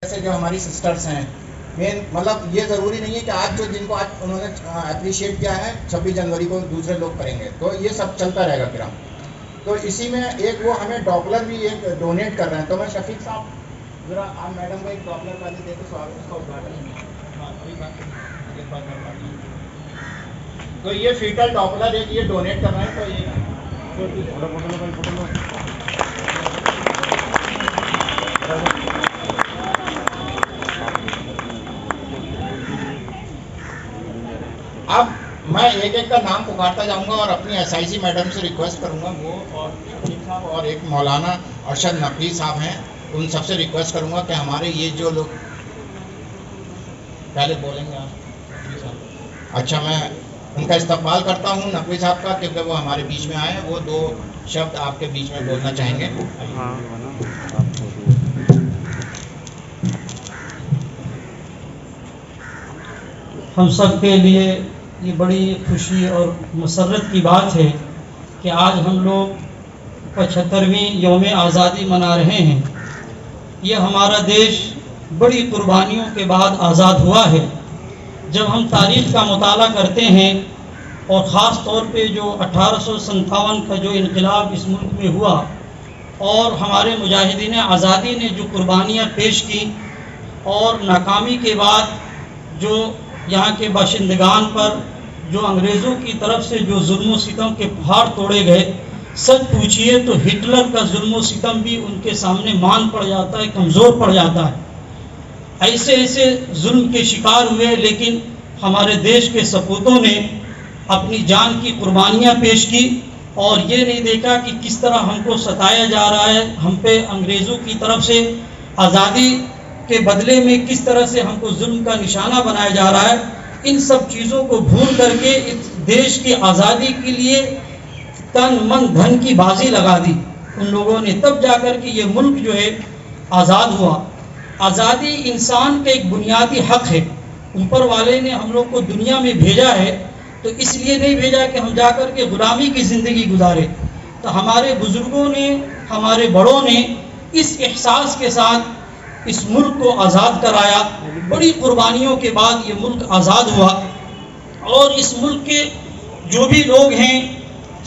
سے جو ہماری سسٹرس ہیں مین مطلب یہ ضروری نہیں ہے کہ آج جو جن کو آج انہوں نے اپریشیٹ کیا ہے 26 جنوری کو دوسرے لوگ کریں گے، تو یہ سب چلتا رہے گا پھر ہم تو اسی میں ایک وہ ہمیں ڈاپلر بھی ایک ڈونیٹ کر رہے ہیں. تو میں شفیق صاحب ذرا آپ میڈم کو ایک ڈاپلر کا دے تو سوال اس کا اٹھانا. تو یہ فیٹل ڈاپلر ایک یہ ڈونیٹ کر رہے ہیں. تو یہ اب میں ایک ایک کا نام پکارتا جاؤں گا اور اپنی ایس آئی سی میڈم سے ریکویسٹ کروں گا، وہ اور شفیق صاحب اور ایک مولانا ارشد نقوی صاحب ہیں، ان سب سے ریکویسٹ کروں گا کہ ہمارے یہ جو لوگ پہلے بولیں گے آپ. اچھا، میں ان کا استقبال کرتا ہوں نقوی صاحب کا، کیونکہ وہ ہمارے بیچ میں آئے ہیں، وہ 2 شبد آپ کے بیچ میں بولنا چاہیں گے. ہم سب کے لیے یہ بڑی خوشی اور مسرت کی بات ہے کہ آج ہم لوگ 75ویں یوم آزادی منا رہے ہیں. یہ ہمارا دیش بڑی قربانیوں کے بعد آزاد ہوا ہے. جب ہم تاریخ کا مطالعہ کرتے ہیں اور خاص طور پہ جو 1857 کا جو انقلاب اس ملک میں ہوا اور ہمارے مجاہدین آزادی نے جو قربانیاں پیش کی اور ناکامی کے بعد جو یہاں کے باشندگان پر جو انگریزوں کی طرف سے جو ظلم و ستم کے پہاڑ توڑے گئے، سچ پوچھئے تو ہٹلر کا ظلم و ستم بھی ان کے سامنے مان پڑ جاتا ہے، کمزور پڑ جاتا ہے. ایسے ایسے ظلم کے شکار ہوئے، لیکن ہمارے دیش کے سپوتوں نے اپنی جان کی قربانیاں پیش کی اور یہ نہیں دیکھا کہ کس طرح ہم کو ستایا جا رہا ہے، ہم پہ انگریزوں کی طرف سے آزادی کے بدلے میں کس طرح سے ہم کو ظلم کا نشانہ بنایا جا رہا ہے. ان سب چیزوں کو بھول کر کے اس دیش کی آزادی کے لیے تن من دھن کی بازی لگا دی ان لوگوں نے، تب جا کر کے یہ ملک جو ہے آزاد ہوا. آزادی انسان کا ایک بنیادی حق ہے. اوپر والے نے ہم لوگ کو دنیا میں بھیجا ہے تو اس لیے نہیں بھیجا کہ ہم جا کر کے غلامی کی زندگی گزارے. تو ہمارے بزرگوں نے، ہمارے بڑوں نے اس احساس کے ساتھ اس ملک کو آزاد کرایا. بڑی قربانیوں کے بعد یہ ملک آزاد ہوا اور اس ملک کے جو بھی لوگ ہیں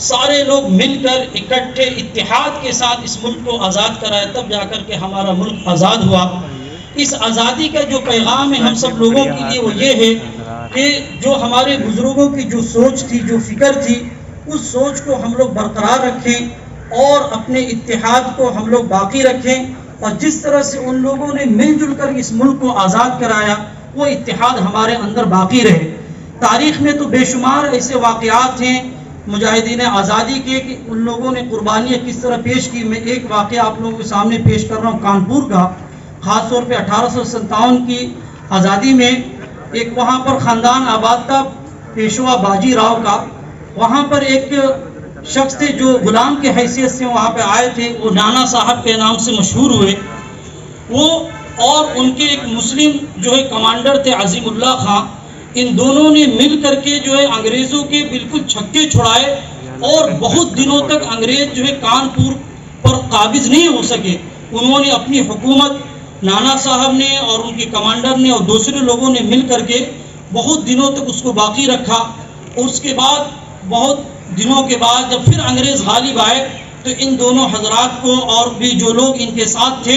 سارے لوگ مل کر اکٹھے اتحاد کے ساتھ اس ملک کو آزاد کرایا، تب جا کر کے ہمارا ملک آزاد ہوا. اس آزادی کا جو پیغام ہے ہم سب لوگوں کے لیے وہ یہ ہے کہ جو ہمارے بزرگوں کی جو سوچ تھی، جو فکر تھی، اس سوچ کو ہم لوگ برقرار رکھیں اور اپنے اتحاد کو ہم لوگ باقی رکھیں. اور جس طرح سے ان لوگوں نے مل جل کر اس ملک کو آزاد کرایا وہ اتحاد ہمارے اندر باقی رہے. تاریخ میں تو بے شمار ایسے واقعات ہیں مجاہدین آزادی کے کہ ان لوگوں نے قربانیاں کس طرح پیش کی. میں ایک واقعہ آپ لوگوں کے سامنے پیش کر رہا ہوں کانپور کا. خاص طور پہ 1857 کی آزادی میں ایک وہاں پر خاندان آباد تھا پیشوا باجی راؤ کا. وہاں پر ایک شخص تھے جو غلام کے حیثیت سے وہاں پہ آئے تھے، وہ نانا صاحب کے نام سے مشہور ہوئے. وہ اور ان کے ایک مسلم جو ہے کمانڈر تھے عظیم اللہ خان، ان دونوں نے مل کر کے جو ہے انگریزوں کے بالکل چھکے چھڑائے اور بہت دنوں تک انگریز جو ہے کانپور پر قابض نہیں ہو سکے. انہوں نے اپنی حکومت نانا صاحب نے اور ان کے کمانڈر نے اور دوسرے لوگوں نے مل کر کے بہت دنوں تک اس کو باقی رکھا. اس کے بعد بہت دنوں کے بعد جب پھر انگریز غالب آئے تو ان دونوں حضرات کو اور بھی جو لوگ ان کے ساتھ تھے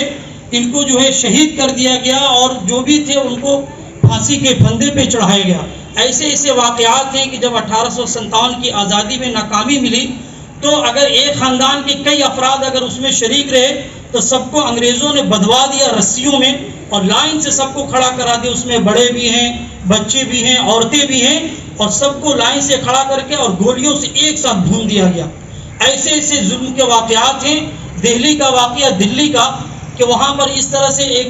ان کو جو ہے شہید کر دیا گیا اور جو بھی تھے ان کو پھانسی کے پھندے پہ چڑھایا گیا. ایسے ایسے واقعات ہیں کہ جب 1857 کی آزادی میں ناکامی ملی تو اگر ایک خاندان کے کئی افراد اگر اس میں شریک رہے تو سب کو انگریزوں نے بدوا دیا رسیوں میں اور لائن سے سب کو کھڑا کرا دیا. اس میں بڑے بھی ہیں، بچے بھی ہیں، عورتیں بھی ہیں اور سب کو لائن سے کھڑا کر کے اور گولیوں سے ایک ساتھ بھون دیا گیا. ایسے ایسے ظلم کے واقعات ہیں. دہلی کا واقعہ دلی کا کہ وہاں پر اس طرح سے ایک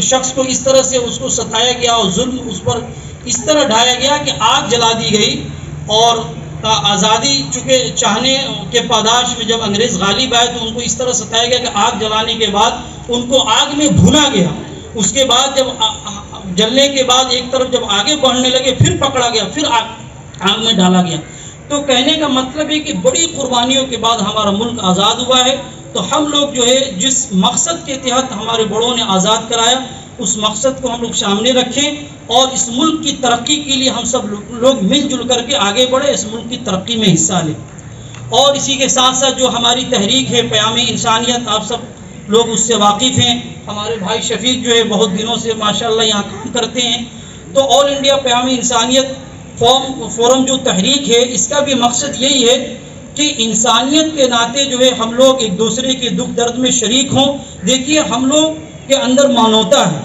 شخص کو اس طرح سے اس کو ستایا گیا اور ظلم اس پر اس طرح ڈھایا گیا کہ آگ جلا دی گئی. اور آزادی چونکہ چاہنے کے پاداش میں جب انگریز غالب آئے تو ان کو اس طرح ستایا گیا کہ آگ جلانے کے بعد ان کو آگ میں بھونا گیا. اس کے بعد جب جلنے کے بعد ایک طرف جب آگے بڑھنے لگے پھر پکڑا گیا، پھر آگ میں ڈالا گیا. تو کہنے کا مطلب ہے کہ بڑی قربانیوں کے بعد ہمارا ملک آزاد ہوا ہے تو ہم لوگ جو ہے جس مقصد کے تحت ہمارے بڑوں نے آزاد کرایا اس مقصد کو ہم لوگ سامنے رکھیں اور اس ملک کی ترقی کے لیے ہم سب لوگ مل جل کر کے آگے بڑھیں، اس ملک کی ترقی میں حصہ لیں۔ اور اسی کے ساتھ ساتھ جو ہماری تحریک ہے پیام انسانیت، آپ سب لوگ اس سے واقف ہیں، ہمارے بھائی شفیق جو ہے بہت دنوں سے ماشاءاللہ یہاں کام کرتے ہیں۔ تو آل انڈیا پیام انسانیت فورم جو تحریک ہے، اس کا بھی مقصد یہی ہے کہ انسانیت کے ناطے جو ہے ہم لوگ ایک دوسرے کے دکھ درد میں شریک ہوں۔ دیکھیے ہم لوگ کے اندر مانوتا ہے،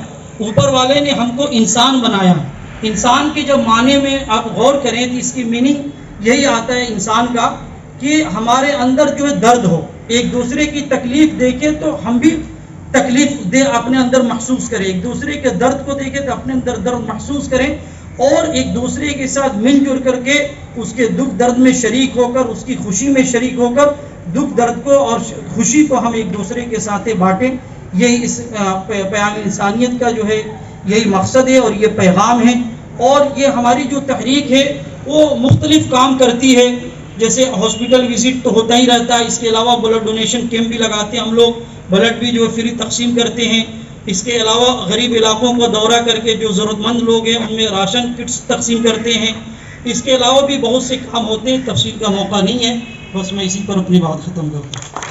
اوپر والے نے ہم کو انسان بنایا۔ انسان کے جب معنی میں آپ غور کریں تو اس کی میننگ یہی آتا ہے انسان کا کہ ہمارے اندر جو ہے درد ہو، ایک دوسرے کی تکلیف دیکھیں تو ہم بھی تکلیف دے اپنے اندر محسوس کریں، ایک دوسرے کے درد کو دیکھیں تو اپنے اندر درد محسوس کریں اور ایک دوسرے کے ساتھ مل جل کر کے اس کے دکھ درد میں شریک ہو کر، اس کی خوشی میں شریک ہو کر دکھ درد کو اور خوشی کو ہم ایک دوسرے کے ساتھ بانٹیں۔ یہی اس پیام انسانیت کا جو ہے یہی مقصد ہے اور یہ پیغام ہے۔ اور یہ ہماری جو تحریک ہے وہ مختلف کام کرتی ہے، جیسے ہاسپٹل وزٹ تو ہوتا ہی رہتا ہے، اس کے علاوہ بلڈ ڈونیشن کیمپ بھی لگاتے ہیں ہم لوگ، بلڈ بھی جو ہے فری تقسیم کرتے ہیں۔ اس کے علاوہ غریب علاقوں کو دورہ کر کے جو ضرورت مند لوگ ہیں ان میں راشن کٹس تقسیم کرتے ہیں۔ اس کے علاوہ بھی بہت سے کام ہوتے ہیں، تفصیل کا موقع نہیں ہے، بس میں اسی پر اپنی بات ختم کرتا ہوں۔